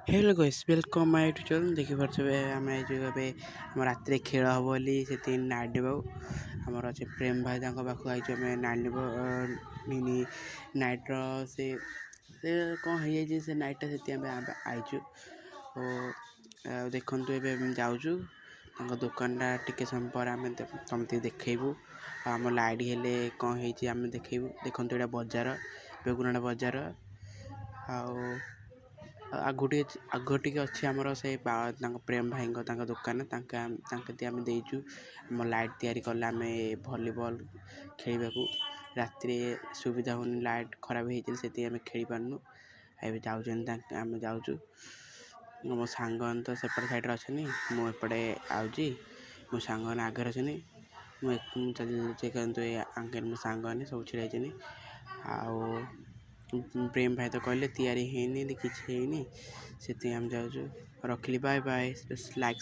Hello guys welcome my YouTube channel देखि पारछबे हमें जो ଏବେ ଆମ ରାତିରେ ଖେଳ ହବ ବୋଲି ସେଠି ନାଇଟ୍ ନେବ ଆମର ଅଛି ପ୍ରେମ ଭାଇ ତାଙ୍କ ପାଖକୁ ଆଇଛୁ ଆମେ ନାଇଟ୍ ନେବ ମିନି ନାଇଟ୍ର ସେ କ'ଣ ହେଇଯାଇଛି ସେ ନାଇଟ୍ଟା ସେଠି ଆମେ ଆଇଛୁ ଓ ଦେଖନ୍ତୁ ଏବେ ଯାଉଛୁ ତାଙ୍କ ଦୋକାନଟା ଟିକେ ସମୟ ପରେ ଆମେ ତମକୁ ଦେଖେଇବୁ ଆମ ଲାଇଟ୍ ହେଲେ କ'ଣ ହେଇଛି ଆମେ ଦେଖେଇବୁ ଦେଖନ୍ତୁ ଏଇଟା ବଜାର ବେଗୁନାଟା ବଜାର ଆଉ आग टे अच्छे आमर से प्रेम भाई दुकान ताकि आम देचु आम लाइट या कले आम भलीबल खेल रात सुविधा हो लाइट खराब होती से खेल पार्नु आम जाऊँ मो सांग तो सेपटे साइड अच्छे मुझे आउे मो सांग आगे अच्छे मुझे आगे मो सांग सब छिड़ाई आ प्रेम भाई तो कहले तैयारी है किसी से आम जाऊँ रखिली बाय बाय लाइक।